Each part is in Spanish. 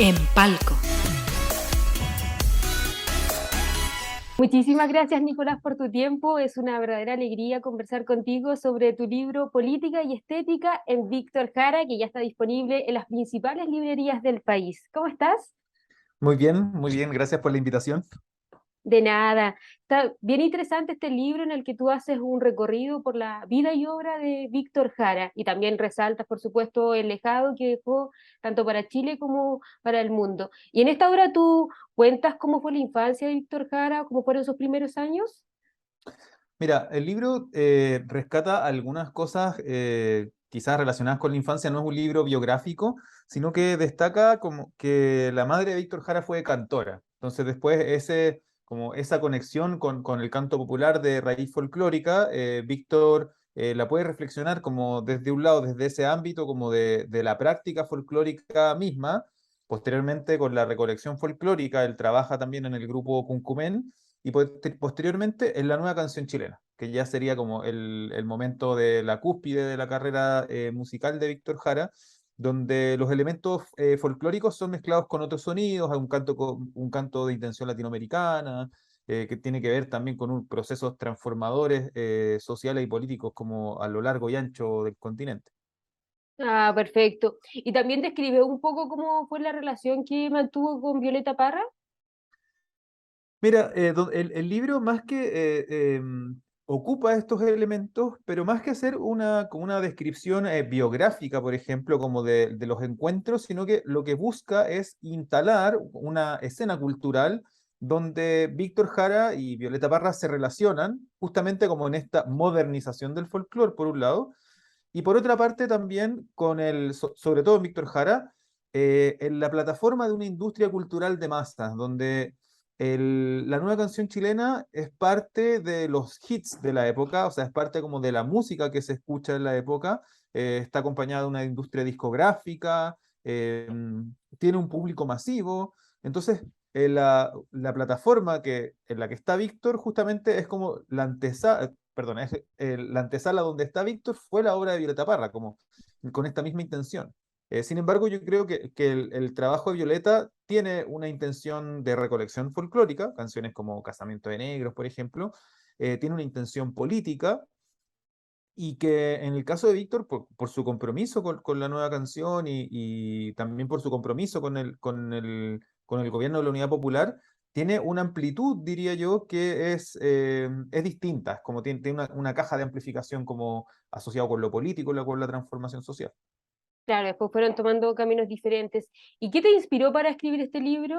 En Palco. Muchísimas gracias, Nicolás, por tu tiempo. Es una verdadera alegría conversar contigo sobre tu libro Política y Estética en Víctor Jara, que ya está disponible en las principales librerías del país. ¿Cómo estás? Muy bien, gracias por la invitación. De nada. Está bien interesante este libro en el que tú haces un recorrido por la vida y obra de Víctor Jara y también resaltas, por supuesto, el legado que dejó tanto para Chile como para el mundo. Y en esta obra tú cuentas cómo fue la infancia de Víctor Jara, cómo fueron sus primeros años. Mira, el libro rescata algunas cosas quizás relacionadas con la infancia, no es un libro biográfico, sino que destaca como que la madre de Víctor Jara fue cantora. Entonces después como esa conexión con el canto popular de raíz folclórica, Víctor la puede reflexionar como desde un lado, desde ese ámbito, como de la práctica folclórica misma. Posteriormente, con la recolección folclórica, él trabaja también en el grupo Cuncumén y posteriormente en la nueva canción chilena, que ya sería como el momento de la cúspide de la carrera musical de Víctor Jara, donde los elementos folclóricos son mezclados con otros sonidos, hay un canto de intención latinoamericana, que tiene que ver también con procesos transformadores sociales y políticos como a lo largo y ancho del continente. Ah, perfecto. Y también describe un poco cómo fue la relación que mantuvo con Violeta Parra. Mira, el libro más que ocupa estos elementos, pero más que hacer como una descripción biográfica, por ejemplo, como de los encuentros, sino que lo que busca es instalar una escena cultural donde Víctor Jara y Violeta Parra se relacionan, justamente como en esta modernización del folclore, por un lado, y por otra parte también sobre todo en Víctor Jara, en la plataforma de una industria cultural de masas, donde la nueva canción chilena es parte de los hits de la época, o sea, es parte como de la música que se escucha en la época, está acompañada de una industria discográfica, tiene un público masivo, entonces la plataforma en la que está Víctor justamente es como la antesala, perdón, la antesala donde está Víctor fue la obra de Violeta Parra, como con esta misma intención. Sin embargo, yo creo que el trabajo de Violeta tiene una intención de recolección folclórica, canciones como Casamiento de Negros, por ejemplo, tiene una intención política, y que en el caso de Víctor, por su compromiso con la nueva canción y también por su compromiso con el gobierno de la Unidad Popular, tiene una amplitud, diría yo, que es distinta, como tiene una caja de amplificación como asociado con lo político, con la transformación social. Claro, después fueron tomando caminos diferentes. ¿Y qué te inspiró para escribir este libro?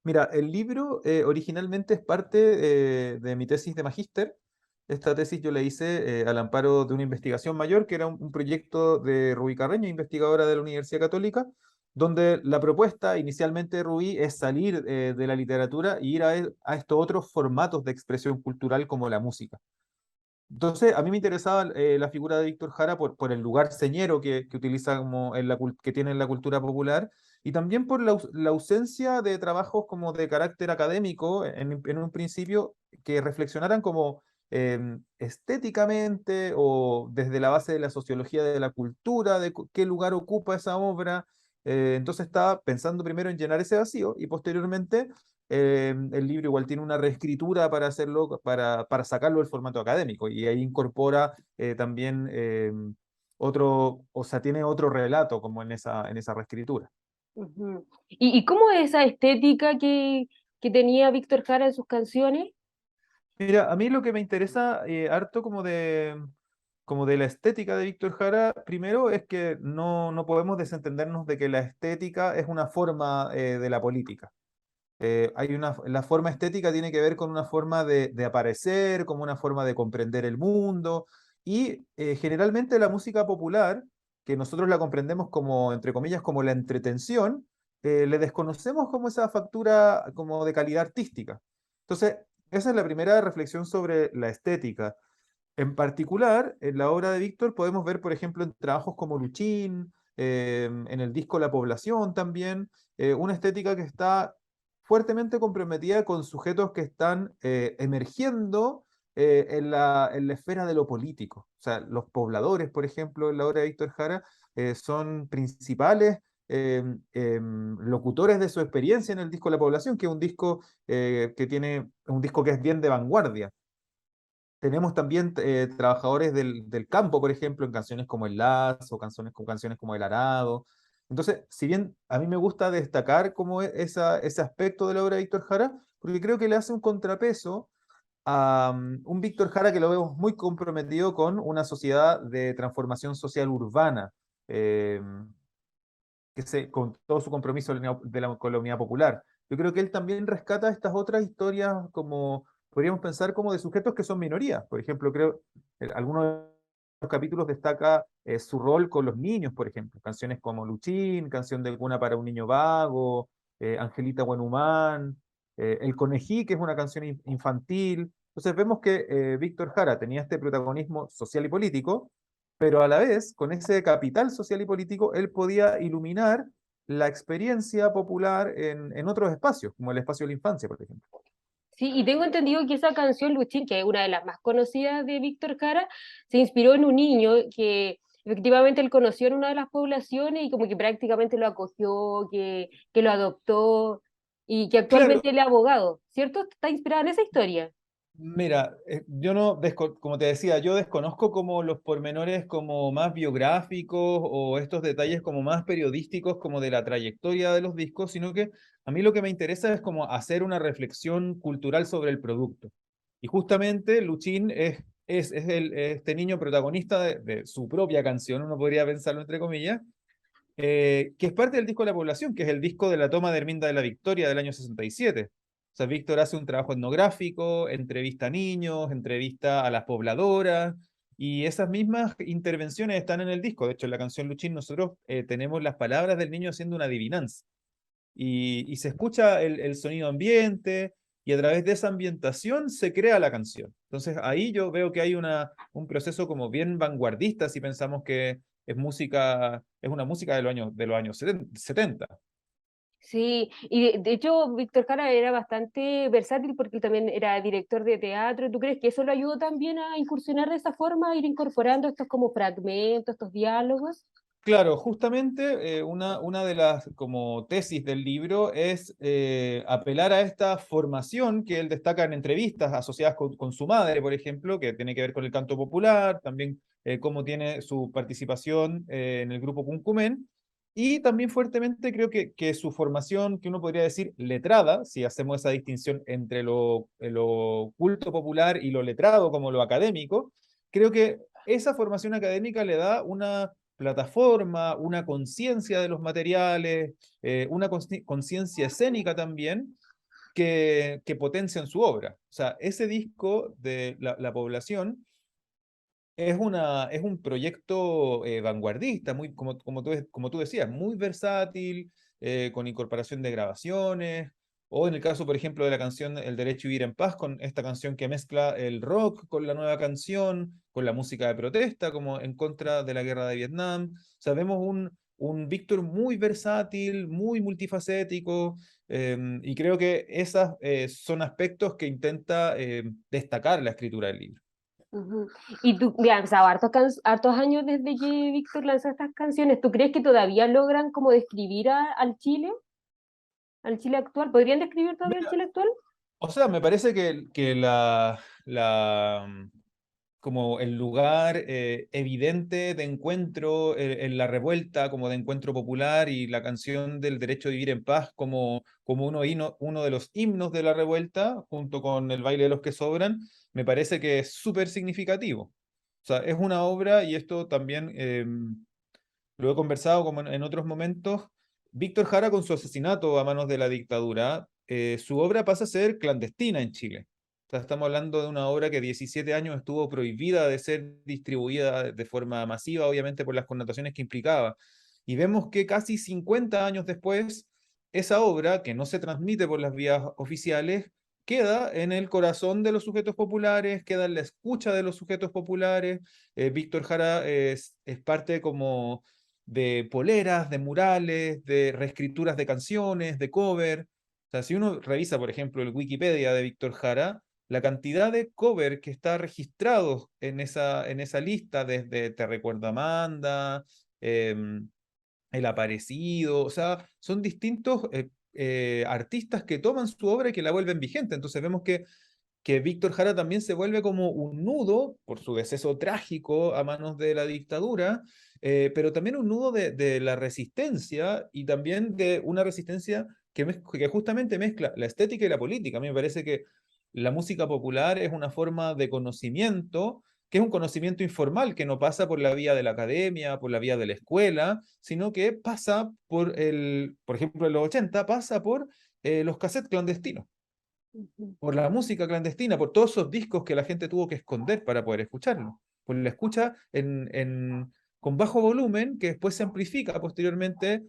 Mira, el libro originalmente es parte de mi tesis de magíster. Esta tesis yo la hice al amparo de una investigación mayor, que era un proyecto de Rubí Carreño, investigadora de la Universidad Católica, donde la propuesta inicialmente de Rubí es salir de la literatura y ir a estos otros formatos de expresión cultural como la música. Entonces, a mí me interesaba la figura de Víctor Jara por el lugar señero que utiliza como que tiene en la cultura popular y también por la ausencia de trabajos como de carácter académico en un principio que reflexionaran como estéticamente o desde la base de la sociología de la cultura, qué lugar ocupa esa obra. Entonces estaba pensando primero en llenar ese vacío y posteriormente el libro igual tiene una reescritura para hacerlo, para sacarlo del formato académico y ahí incorpora también o sea, tiene otro relato como en esa reescritura. Ujú. ¿Y cómo es esa estética que tenía Víctor Jara en sus canciones? Mira, a mí lo que me interesa harto como de la estética de Víctor Jara, primero es que no podemos desentendernos de que la estética es una forma de la política. La forma estética tiene que ver con una forma de aparecer, como una forma de comprender el mundo, y generalmente la música popular, que nosotros la comprendemos como, entre comillas, como la entretención, le desconocemos como esa factura como de calidad artística. Entonces, esa es la primera reflexión sobre la estética. En particular, en la obra de Víctor podemos ver, por ejemplo, en trabajos como Luchín, en el disco La Población también, una estética que está fuertemente comprometida con sujetos que están emergiendo en la esfera de lo político. O sea, los pobladores, por ejemplo, en la obra de Víctor Jara, son principales locutores de su experiencia en el disco La Población, que es un disco un disco que es bien de vanguardia. Tenemos también trabajadores del campo, por ejemplo, en canciones como El Lazo, canciones como El Arado. Entonces, si bien a mí me gusta destacar como ese aspecto de la obra de Víctor Jara, porque creo que le hace un contrapeso a un Víctor Jara que lo vemos muy comprometido con una sociedad de transformación social urbana, eh, con todo su compromiso de la economía popular. Yo creo que él también rescata estas otras historias como, podríamos pensar como de sujetos que son minorías. Por ejemplo, creo, algunos de los capítulos destaca su rol con los niños, por ejemplo. Canciones como Luchín, Canción de Cuna para un Niño Vago, Angelita Buenhumán, El Conejí, que es una canción infantil. Entonces vemos que Víctor Jara tenía este protagonismo social y político, pero a la vez, con ese capital social y político, él podía iluminar la experiencia popular en otros espacios, como el espacio de la infancia, por ejemplo. Sí, y tengo entendido que esa canción, Luchín, que es una de las más conocidas de Víctor Jara, se inspiró en un niño que efectivamente él conoció en una de las poblaciones y como que prácticamente lo acogió, que lo adoptó y que Claro, actualmente él es abogado, ¿cierto? Está inspirada en esa historia. mira, yo no, como te decía, yo desconozco como los pormenores como más biográficos o estos detalles como más periodísticos como de la trayectoria de los discos, sino que a mí lo que me interesa es como hacer una reflexión cultural sobre el producto. Y justamente Luchín este niño protagonista de su propia canción, uno podría pensarlo entre comillas, que es parte del disco de la población, que es el disco de la toma de Herminda de la Victoria del año 67. O sea, Víctor hace un trabajo etnográfico, entrevista a niños, entrevista a las pobladoras, y esas mismas intervenciones están en el disco. De hecho, en la canción Luchín nosotros tenemos las palabras del niño haciendo una adivinanza. Y se escucha el sonido ambiente, y a través de esa ambientación se crea la canción. Entonces ahí yo veo que hay un proceso como bien vanguardista si pensamos que es una música de los años 70. Sí, y de hecho Víctor Jara era bastante versátil porque él también era director de teatro. ¿Tú crees que eso lo ayudó también a incursionar de esa forma, a ir incorporando estos como fragmentos, estos diálogos? Claro, justamente una de las como tesis del libro es apelar a esta formación que él destaca en entrevistas asociadas con su madre, por ejemplo, que tiene que ver con el canto popular, también cómo tiene su participación en el grupo Cuncumen, y también fuertemente creo que su formación, que uno podría decir letrada, si hacemos esa distinción entre lo culto popular y lo letrado como lo académico, creo que esa formación académica le da una plataforma, una conciencia de los materiales, una conciencia escénica también que potencian su obra. O sea, ese disco de La Población es un proyecto vanguardista, muy, como tú decías, muy versátil, con incorporación de grabaciones, o en el caso, por ejemplo, de la canción El Derecho a Vivir en Paz, con esta canción que mezcla el rock con la nueva canción, con la música de protesta, como en contra de la guerra de Vietnam. Sabemos un Víctor muy versátil, muy multifacético, y creo que esos son aspectos que intenta destacar la escritura del libro. Ujú. Y tú, ya han pasado hartos años desde que Víctor lanzó estas canciones. ¿Tú crees que todavía logran como describir al Chile actual? ¿Podrían describir todavía el Chile actual? O sea, me parece que como el lugar evidente de encuentro en la revuelta, como de encuentro popular, y la canción del derecho a vivir en paz como uno de los himnos de la revuelta, junto con el baile de los que sobran, me parece que es súper significativo. O sea, es una obra, y esto también lo he conversado como en otros momentos. Víctor Jara, con su asesinato a manos de la dictadura, su obra pasa a ser clandestina en Chile. O sea, estamos hablando de una obra que 17 años estuvo prohibida de ser distribuida de forma masiva, obviamente por las connotaciones que implicaba. Y vemos que casi 50 años después, esa obra, que no se transmite por las vías oficiales, queda en el corazón de los sujetos populares, queda en la escucha de los sujetos populares. Víctor Jara es parte como de poleras, de murales, de reescrituras de canciones, de cover. O sea, si uno revisa, por ejemplo, el Wikipedia de Víctor Jara, la cantidad de cover que está registrados en esa lista, desde Te recuerdo Amanda, eh, El Aparecido, o sea, son distintos artistas que toman su obra y que la vuelven vigente. Entonces vemos que Víctor Jara también se vuelve como un nudo por su deceso trágico a manos de la dictadura, pero también un nudo de la resistencia y también de una resistencia que justamente mezcla la estética y la política. A mí me parece que la música popular es una forma de conocimiento que es un conocimiento informal, que no pasa por la vía de la academia, por la vía de la escuela, sino que pasa por ejemplo, en los 80 pasa por los cassettes clandestinos, Ujú. por la música clandestina, por todos esos discos que la gente tuvo que esconder para poder escucharlo, por la escucha con bajo volumen, que después se amplifica posteriormente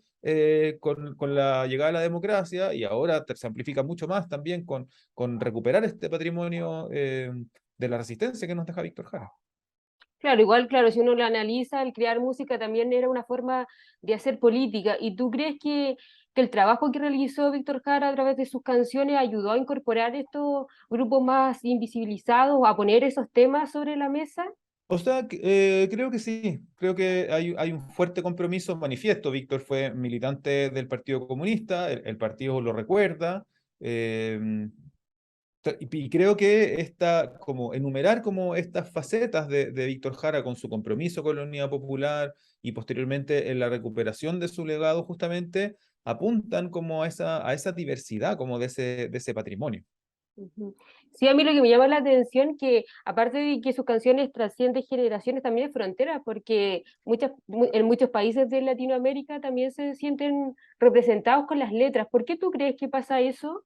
con la llegada de la democracia, y ahora se amplifica mucho más también con recuperar este patrimonio de la resistencia que nos deja Víctor Jara. Claro, igual, claro, si uno lo analiza, el crear música también era una forma de hacer política. ¿Y tú crees que el trabajo que realizó Víctor Jara a través de sus canciones ayudó a incorporar estos grupos más invisibilizados, a poner esos temas sobre la mesa? O sea, creo que sí, creo que hay un fuerte compromiso manifiesto. Víctor fue militante del Partido Comunista, el partido lo recuerda, eh, y creo que como enumerar como estas facetas de Víctor Jara con su compromiso con la Unidad Popular y posteriormente en la recuperación de su legado justamente apuntan como a esa diversidad como de ese patrimonio. Ujú. Sí, a mí lo que me llama la atención que aparte de que sus canciones trascienden generaciones, también es frontera, porque en muchos países de Latinoamérica también se sienten representados con las letras. ¿Por qué tú crees que pasa eso?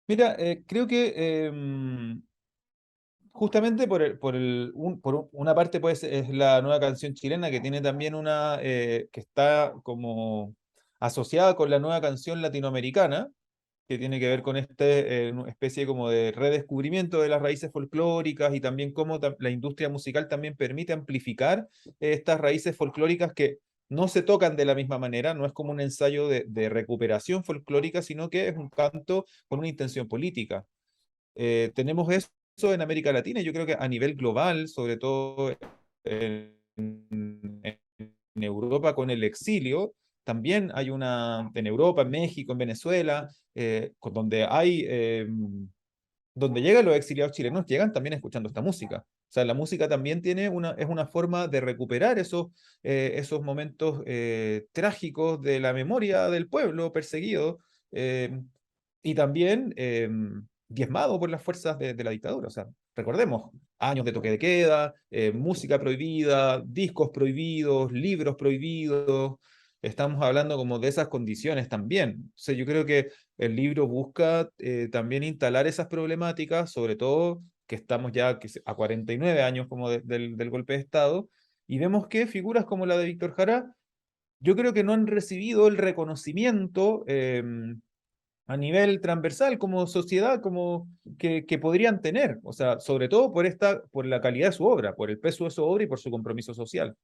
Mira, creo que justamente por una parte pues es la nueva canción chilena que tiene también que está como asociada con la nueva canción latinoamericana, que tiene que ver con una especie como de redescubrimiento de las raíces folclóricas y también cómo la industria musical también permite amplificar estas raíces folclóricas que no se tocan de la misma manera, no es como un ensayo de recuperación folclórica, sino que es un canto con una intención política. Tenemos eso en América Latina y yo creo que a nivel global, sobre todo en Europa con el exilio, también hay en Europa, en México, en Venezuela, donde llegan los exiliados chilenos, llegan también escuchando esta música. O sea, la música también es una forma de recuperar esos momentos trágicos de la memoria del pueblo perseguido eh, y también diezmado por las fuerzas de la dictadura. O sea, recordemos, años de toque de queda, música prohibida, discos prohibidos, libros prohibidos. Estamos hablando como de esas condiciones también. O sea, yo creo que el libro busca también instalar esas problemáticas, sobre todo que estamos ya a 49 años como del golpe de Estado, y vemos que figuras como la de Víctor Jara, yo creo que no han recibido el reconocimiento a nivel transversal como sociedad que podrían tener, o sea, sobre todo por la calidad de su obra, por el peso de su obra y por su compromiso social.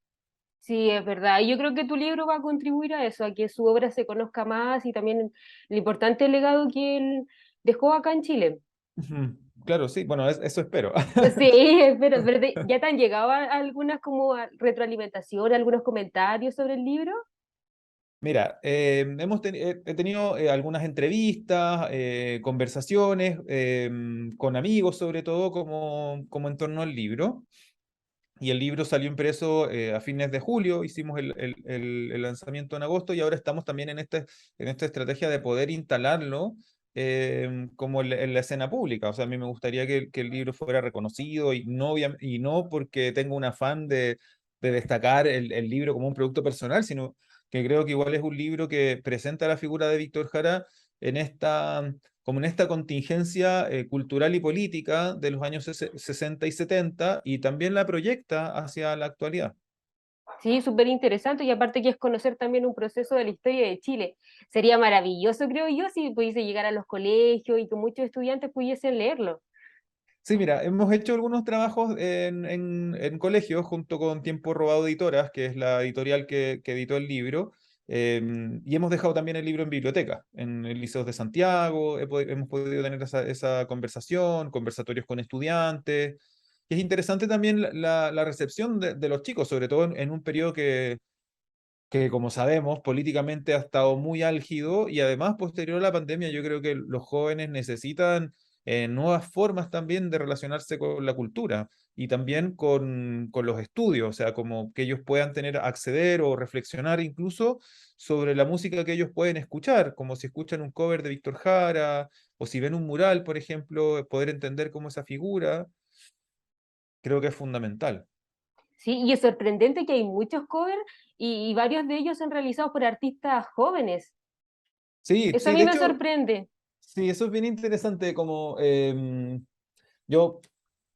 Sí, es verdad. Y yo creo que tu libro va a contribuir a eso, a que su obra se conozca más y también el importante legado que él dejó acá en Chile. Ujú. Claro, sí, bueno, eso espero. Sí, pero ¿ya te han llegado algunas como retroalimentación, algunos comentarios sobre el libro? Mira, he tenido algunas entrevistas, conversaciones con amigos, sobre todo como en torno al libro. Y el libro salió impreso a fines de julio, hicimos el lanzamiento en agosto y ahora estamos también en esta estrategia de poder instalarlo como en la escena pública. O sea, a mí me gustaría que el libro fuera reconocido y no porque tengo un afán de destacar el libro como un producto personal, sino que creo que igual es un libro que presenta la figura de Víctor Jara en como en esta contingencia cultural y política de los años 60 y 70 y también la proyecta hacia la actualidad. Sí, súper interesante y aparte que es conocer también un proceso de la historia de Chile. Sería maravilloso, creo yo, si pudiese llegar a los colegios y que muchos estudiantes pudiesen leerlo. Sí, mira, hemos hecho algunos trabajos en colegios junto con Tiempo Robado Editoras, que es la editorial que editó el libro, y hemos dejado también el libro en biblioteca, en el Liceo de Santiago, hemos podido tener esa conversación, conversatorios con estudiantes, y es interesante también la recepción de los chicos, sobre todo en un periodo que como sabemos, políticamente ha estado muy álgido y además, posterior a la pandemia, yo creo que los jóvenes necesitan nuevas formas también de relacionarse con la cultura y también con los estudios, o sea, como que ellos puedan tener, acceder o reflexionar incluso sobre la música que ellos pueden escuchar, como si escuchan un cover de Víctor Jara o si ven un mural, por ejemplo, poder entender cómo esa figura, creo que es fundamental. Sí, y es sorprendente que hay muchos covers y varios de ellos son realizados por artistas jóvenes. Sí, Eso a sí, mí de me hecho, sorprende. sí, eso es bien interesante, como yo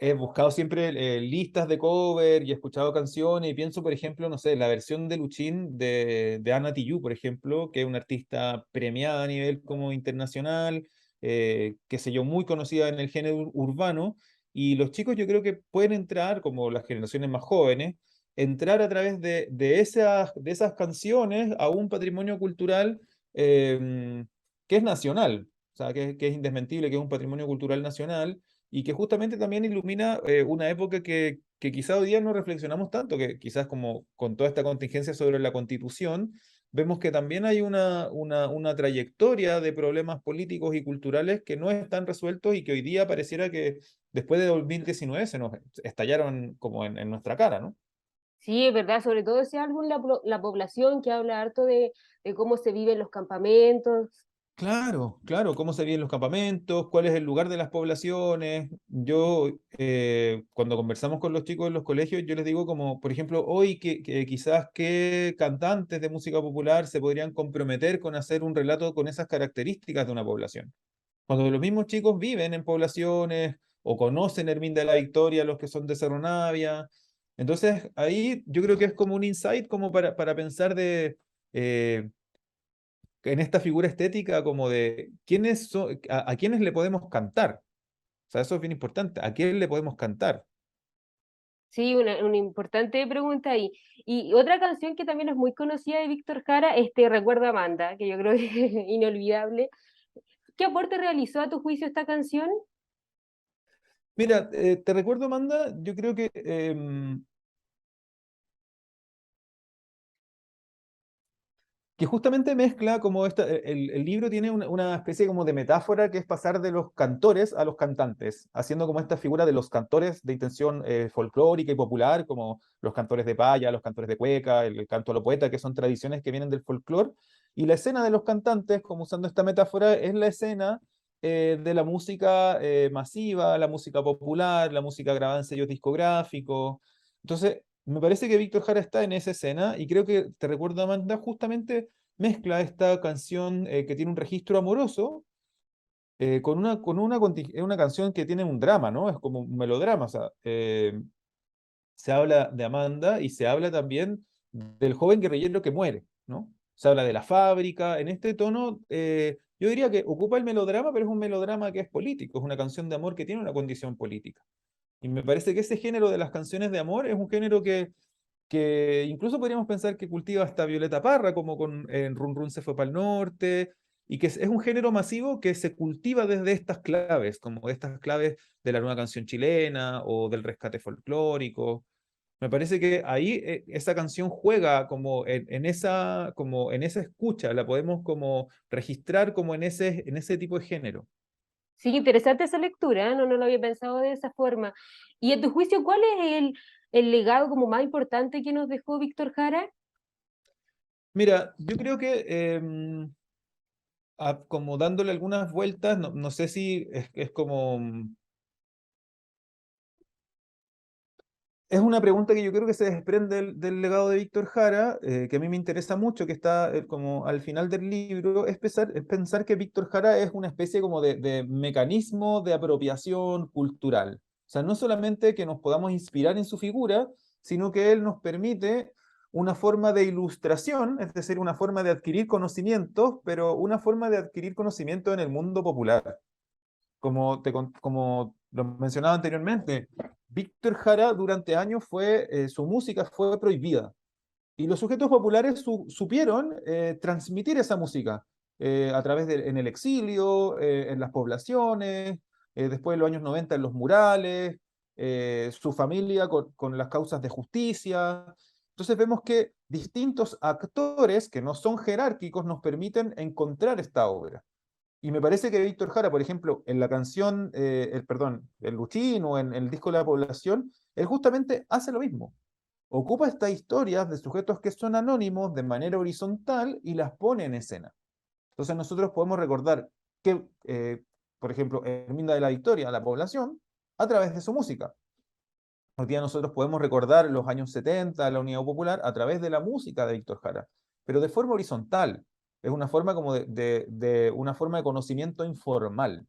he buscado siempre listas de cover y he escuchado canciones y pienso, por ejemplo, no sé, la versión de Luchín de Ana Tijoux, por ejemplo, que es una artista premiada a nivel como internacional, qué sé yo, muy conocida en el género urbano, y los chicos yo creo que pueden entrar, como las generaciones más jóvenes, entrar a través de esas canciones a un patrimonio cultural que es nacional, o sea, que es indesmentible, que es un patrimonio cultural nacional y que justamente también ilumina una época que quizá hoy día no reflexionamos tanto, que quizás como con toda esta contingencia sobre la Constitución, vemos que también hay una trayectoria de problemas políticos y culturales que no están resueltos y que hoy día pareciera que después de 2019 se nos estallaron como en nuestra cara, ¿no? Sí, es verdad, sobre todo ese álbum, la población, que habla harto de cómo se vive en los campamentos. Claro, claro, cómo se viven los campamentos, cuál es el lugar de las poblaciones. Yo, cuando conversamos con los chicos en los colegios, yo les digo como, por ejemplo, hoy que quizás qué cantantes de música popular se podrían comprometer con hacer un relato con esas características de una población. Cuando los mismos chicos viven en poblaciones o conocen Herminda de la Victoria, los que son de Cerro Navia. Entonces, ahí yo creo que es como un insight como para pensar de... eh, en esta figura estética como de quiénes son, a quiénes le podemos cantar. O sea, eso es bien importante. ¿A quién le podemos cantar? Sí, una importante pregunta ahí. Y otra canción que también es muy conocida de Víctor Jara es Te recuerdo Amanda, que yo creo que es inolvidable. ¿Qué aporte realizó a tu juicio esta canción? Mira, te recuerdo, Amanda, yo creo que justamente mezcla como el libro tiene una especie como de metáfora que es pasar de los cantores a los cantantes, haciendo como esta figura de los cantores de intención folclórica y popular, como los cantores de paya, los cantores de cueca, el canto a lo poeta, que son tradiciones que vienen del folclore, y la escena de los cantantes, como usando esta metáfora, es la escena de la música masiva, la música popular, la música grabada en sellos discográficos. Entonces, me parece que Víctor Jara está en esa escena y creo que Te recuerdo Amanda justamente mezcla esta canción que tiene un registro amoroso una canción que tiene un drama, ¿no? Es como un melodrama, o sea, se habla de Amanda y se habla también del joven guerrillero que muere, ¿no? Se habla de la fábrica, en este tono, yo diría que ocupa el melodrama, pero es un melodrama que es político, es una canción de amor que tiene una condición política. Y me parece que ese género de las canciones de amor es un género que incluso podríamos pensar que cultiva hasta Violeta Parra, como con en Run Run se fue para el norte, y que es un género masivo que se cultiva desde estas claves, como estas claves de la nueva canción chilena o del rescate folclórico. Me parece que ahí esa canción juega como en esa escucha, la podemos como registrar como en ese tipo de género. Sí, interesante esa lectura, ¿eh? No, no lo había pensado de esa forma. Y a tu juicio, ¿cuál es el legado como más importante que nos dejó Víctor Jara? Mira, yo creo que como dándole algunas vueltas, no sé si es como es una pregunta que yo creo que se desprende del legado de Víctor Jara, que a mí me interesa mucho, que está como al final del libro, es pensar que Víctor Jara es una especie como de mecanismo de apropiación cultural. O sea, no solamente que nos podamos inspirar en su figura, sino que él nos permite una forma de ilustración, es decir, una forma de adquirir conocimientos, pero una forma de adquirir conocimiento en el mundo popular. Como lo mencionaba anteriormente, Víctor Jara durante años su música fue prohibida y los sujetos populares supieron transmitir esa música a través en el exilio, en las poblaciones, después de los años 90 en los murales, su familia con las causas de justicia. Entonces vemos que distintos actores que no son jerárquicos nos permiten encontrar esta obra. Y me parece que Víctor Jara, por ejemplo, en la canción, perdón, el Luchín o en el disco La Población, él justamente hace lo mismo. Ocupa estas historias de sujetos que son anónimos de manera horizontal y las pone en escena. Entonces nosotros podemos recordar que, por ejemplo, Herminda de la Victoria, La Población, a través de su música. Hoy día nosotros podemos recordar los años 70, la Unidad Popular, a través de la música de Víctor Jara, pero de forma horizontal. Es una forma como de una forma de conocimiento informal.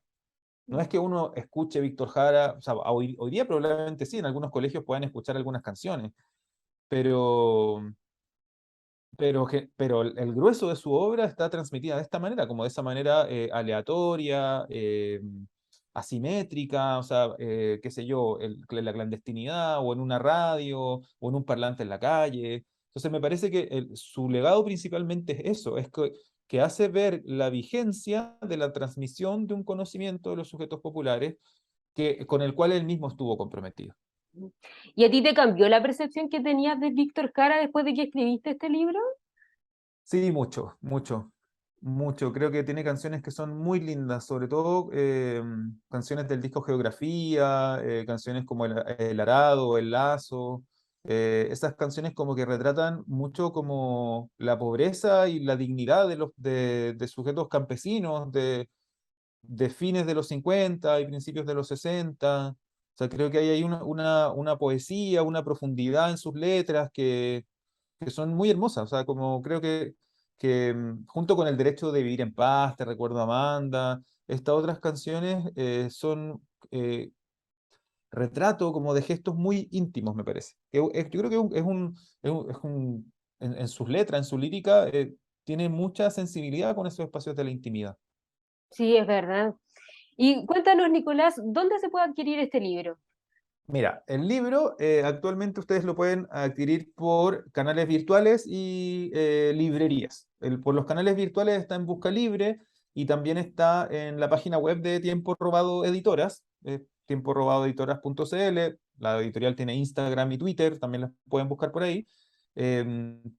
No es que uno escuche Víctor Jara, o sea, hoy día probablemente sí, en algunos colegios puedan escuchar algunas canciones, pero, pero el grueso de su obra está transmitida de esta manera, como de esa manera aleatoria, asimétrica, o sea, qué sé yo, la clandestinidad, o en una radio, o en un parlante en la calle. Entonces me parece que su legado principalmente es eso, es que hace ver la vigencia de la transmisión de un conocimiento de los sujetos populares con el cual él mismo estuvo comprometido. ¿Y a ti te cambió la percepción que tenías de Víctor Jara después de que escribiste este libro? Sí, mucho, mucho, mucho. Creo que tiene canciones que son muy lindas, sobre todo canciones del disco Geografía, canciones como El Arado, El Lazo. Esas canciones como que retratan mucho como la pobreza y la dignidad de sujetos campesinos de fines de los 50 y principios de los 60. O sea, creo que hay ahí una poesía, una profundidad en sus letras que son muy hermosas. O sea, como creo que junto con El Derecho de Vivir en Paz, Te Recuerdo Amanda, estas otras canciones son retrato como de gestos muy íntimos, me parece. Yo creo que en sus letras, en su lírica, tiene mucha sensibilidad con esos espacios de la intimidad. Sí, es verdad. Y cuéntanos, Nicolás, ¿dónde se puede adquirir este libro? Mira, el libro actualmente ustedes lo pueden adquirir por canales virtuales y librerías. Por los canales virtuales está en Busca Libre y también está en la página web de Tiempo Robado Editoras, tiemporobadoeditoras.cl. La editorial tiene Instagram y Twitter, también las pueden buscar por ahí.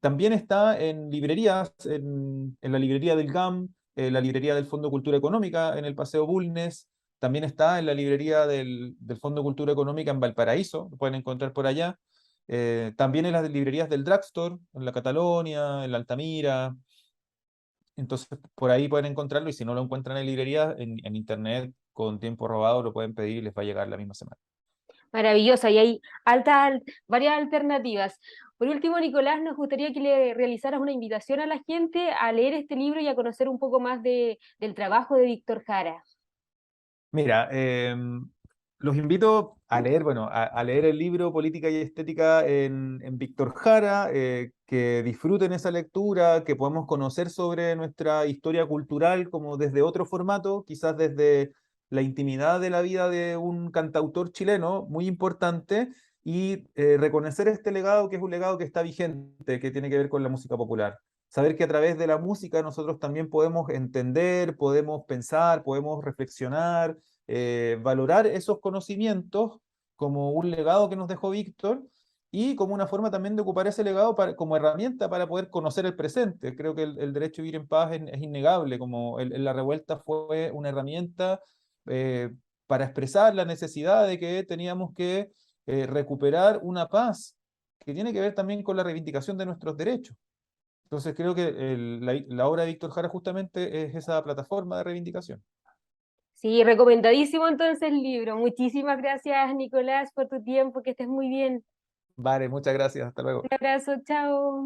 También está en librerías, en la librería del GAM, la librería del Fondo Cultura Económica en el Paseo Bulnes. También está en la librería del Fondo Cultura Económica en Valparaíso, lo pueden encontrar por allá. También en las librerías del Drugstore, en la Catalonia, en la Altamira. Entonces, por ahí pueden encontrarlo y si no lo encuentran en librería, en internet, con Tiempo Robado, lo pueden pedir y les va a llegar la misma semana. Maravillosa, y hay varias alternativas. Por último, Nicolás, nos gustaría que le realizaras una invitación a la gente a leer este libro y a conocer un poco más del trabajo de Víctor Jara. Mira, los invito a leer, bueno, a leer el libro Política y Estética en Víctor Jara, que disfruten esa lectura, que podamos conocer sobre nuestra historia cultural como desde otro formato, quizás desde la intimidad de la vida de un cantautor chileno muy importante y reconocer este legado que es un legado que está vigente, que tiene que ver con la música popular. Saber que a través de la música nosotros también podemos entender, podemos pensar, podemos reflexionar, valorar esos conocimientos como un legado que nos dejó Víctor y como una forma también de ocupar ese legado como herramienta para poder conocer el presente. Creo que el derecho a vivir en paz es innegable, como la revuelta fue una herramienta eh, para expresar la necesidad de que teníamos que recuperar una paz que tiene que ver también con la reivindicación de nuestros derechos. Entonces creo que la obra de Víctor Jara justamente es esa plataforma de reivindicación. Sí, recomendadísimo entonces el libro. Muchísimas gracias, Nicolás, por tu tiempo, que estés muy bien. Vale, muchas gracias. Hasta Un luego. abrazo, chao.